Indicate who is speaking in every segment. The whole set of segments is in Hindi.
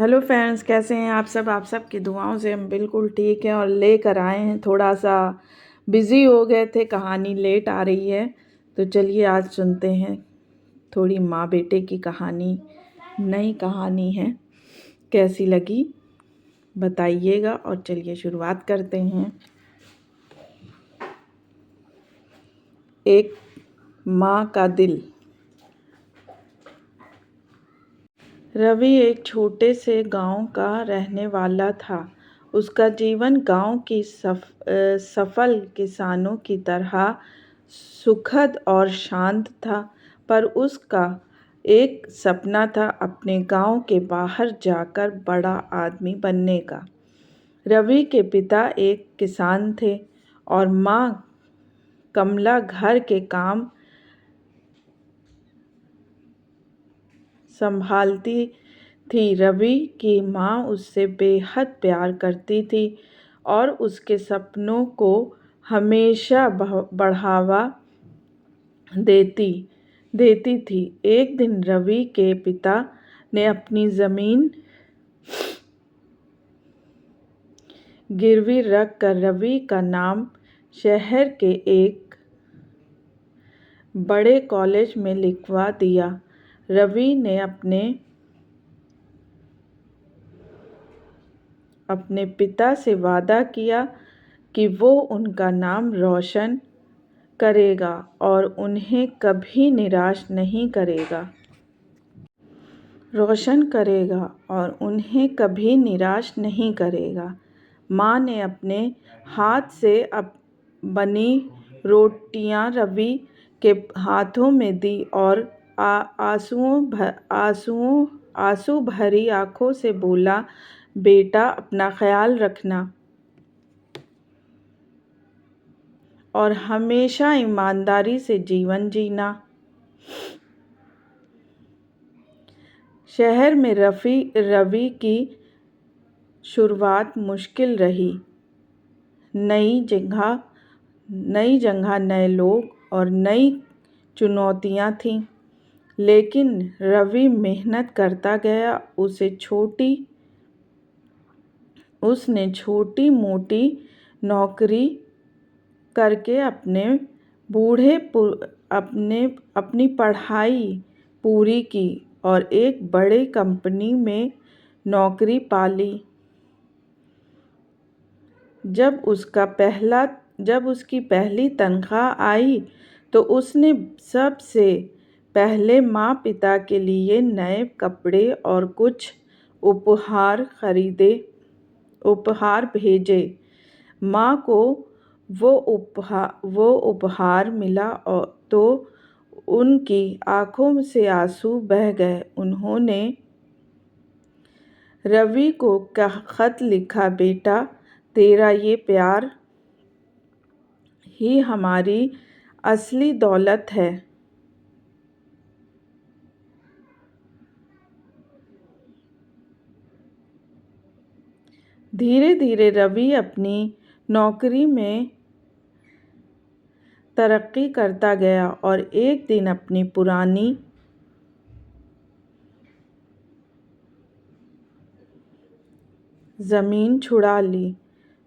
Speaker 1: हेलो फ्रेंड्स, कैसे हैं आप सब। आप सब की दुआओं से हम बिल्कुल ठीक हैं और लेकर आए हैं। थोड़ा सा बिज़ी हो गए थे, कहानी लेट आ रही है, तो चलिए आज सुनते हैं थोड़ी माँ बेटे की कहानी। नई कहानी है, कैसी लगी बताइएगा और चलिए शुरुआत करते हैं। एक माँ का दिल। रवि एक छोटे से गांव का रहने वाला था। उसका जीवन गांव की सफल किसानों की तरह सुखद और शांत था, पर उसका एक सपना था अपने गांव के बाहर जाकर बड़ा आदमी बनने का। रवि के पिता एक किसान थे और माँ कमला घर के काम संभालती थी। रवि की माँ उससे बेहद प्यार करती थी और उसके सपनों को हमेशा बढ़ावा देती देती थी। एक दिन रवि के पिता ने अपनी ज़मीन गिरवी रख कर रवि का नाम शहर के एक बड़े कॉलेज में लिखवा दिया। रवि ने अपने पिता से वादा किया कि वो उनका नाम रोशन करेगा और उन्हें कभी निराश नहीं करेगा। माँ ने अपने हाथ से बनी रोटियां रवि के हाथों में दी और आंसू भरी आंखों से बोला, बेटा अपना ख्याल रखना और हमेशा ईमानदारी से जीवन जीना। शहर में रवि की शुरुआत मुश्किल रही। नई जगह, नए लोग और नई चुनौतियां थीं, लेकिन रवि मेहनत करता गया। उसने छोटी मोटी नौकरी करके अपनी पढ़ाई पूरी की और एक बड़े कंपनी में नौकरी पा ली। जब उसकी पहली तनख्वाह आई तो उसने सबसे पहले माँ पिता के लिए नए कपड़े और कुछ उपहार भेजे। माँ को वो उपहार मिला तो उनकी आंखों से आंसू बह गए। उन्होंने रवि को खत लिखा, बेटा तेरा ये प्यार ही हमारी असली दौलत है। धीरे धीरे रवि अपनी नौकरी में तरक्की करता गया और एक दिन अपनी पुरानी जमीन छुड़ा ली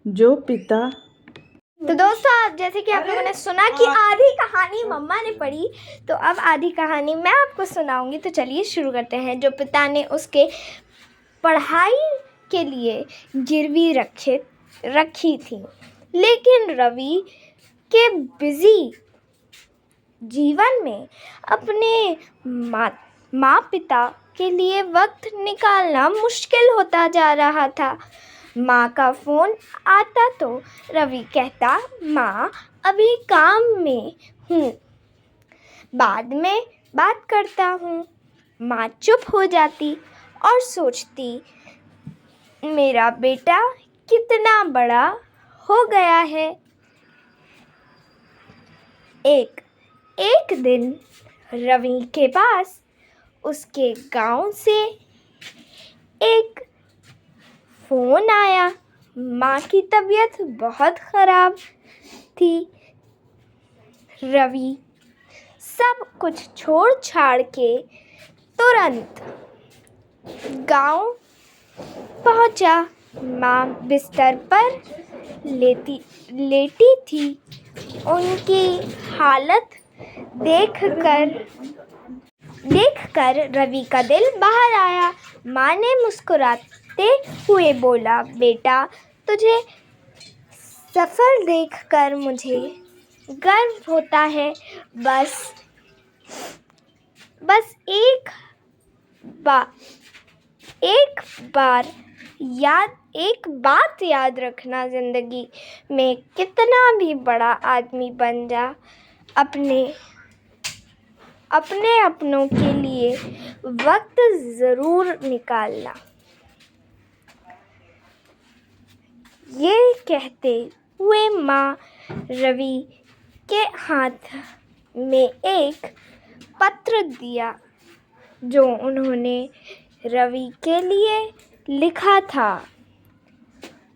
Speaker 1: जो पिता।
Speaker 2: तो दोस्तों, आप जैसे कि आप लोगों ने सुना कि आधी कहानी मम्मा ने पढ़ी, तो अब आधी कहानी मैं आपको सुनाऊंगी। तो चलिए शुरू करते हैं। जो पिता ने उसके पढ़ाई के लिए गिरवी रखी थी, लेकिन रवि के बिजी जीवन में अपने माँ पिता के लिए वक्त निकालना मुश्किल होता जा रहा था। माँ का फ़ोन आता तो रवि कहता, माँ अभी काम में हूँ, बाद में बात करता हूँ। माँ चुप हो जाती और सोचती, मेरा बेटा कितना बड़ा हो गया है। एक दिन रवि के पास उसके गांव से एक फ़ोन आया। माँ की तबीयत बहुत ख़राब थी। रवि सब कुछ छोड़ छाड़ के तुरंत गांव पहुंचा। माँ बिस्तर पर लेटी थी। उनकी हालत देखकर रवि का दिल बाहर आया। माँ ने मुस्कुराते हुए बोला, बेटा, तुझे सफल देखकर मुझे गर्व होता है। बस एक बात याद रखना, जिंदगी में कितना भी बड़ा आदमी बन जा, अपने अपनों के लिए वक्त ज़रूर निकालना। ये कहते हुए माँ रवि के हाथ में एक पत्र दिया जो उन्होंने रवि के लिए लिखा था।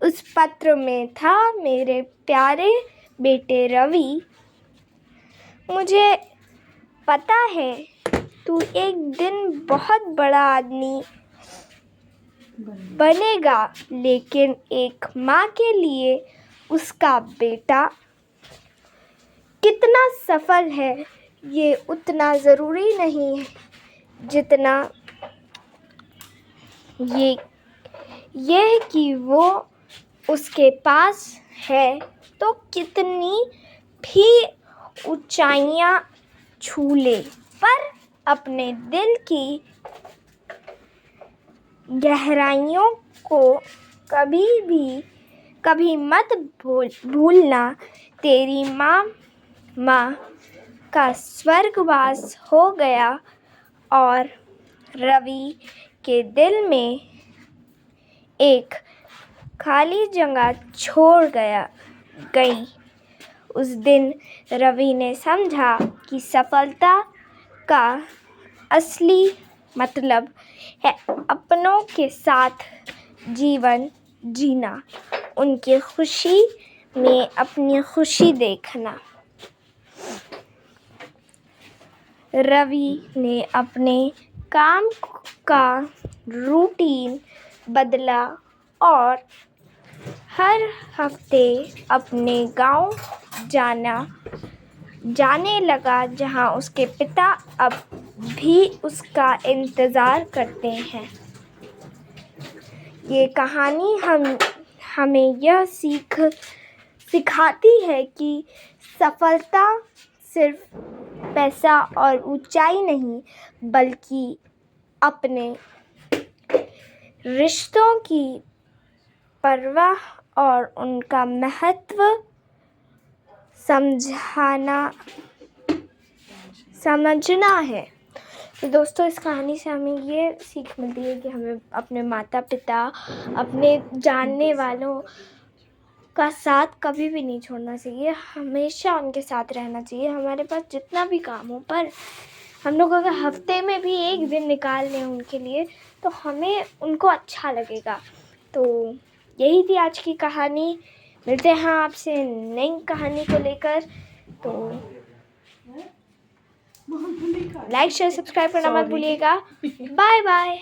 Speaker 2: उस पत्र में था, मेरे प्यारे बेटे रवि, मुझे पता है तू एक दिन बहुत बड़ा आदमी बनेगा, लेकिन एक माँ के लिए उसका बेटा कितना सफल है ये उतना ज़रूरी नहीं है जितना ये कि वो उसके पास है तो कितनी भी ऊंचाइयां छू ले, पर अपने दिल की गहराइयों को कभी मत भूलना। तेरी माँ का स्वर्गवास हो गया और रवि के दिल में एक खाली जगह छोड़ गई। उस दिन रवि ने समझा कि सफलता का असली मतलब है अपनों के साथ जीवन जीना, उनकी खुशी में अपनी खुशी देखना। रवि ने अपने काम का रूटीन बदला और हर हफ्ते अपने गांव जाने लगा, जहां उसके पिता अब भी उसका इंतज़ार करते हैं। ये कहानी हमें यह सिखाती है कि सफलता सिर्फ पैसा और ऊंचाई नहीं, बल्कि अपने रिश्तों की परवाह और उनका महत्व समझना है। तो दोस्तों, इस कहानी से हमें ये सीख मिलती है कि हमें अपने माता पिता, अपने जानने वालों का साथ कभी भी नहीं छोड़ना चाहिए, हमेशा उनके साथ रहना चाहिए। हमारे पास जितना भी काम हो, पर हम लोग अगर हफ्ते में भी एक दिन निकाल लें उनके लिए, तो हमें उनको अच्छा लगेगा। तो यही थी आज की कहानी। मिलते हैं आपसे नई कहानी को लेकर। तो लाइक शेयर सब्सक्राइब करना मत भूलिएगा। Bye bye.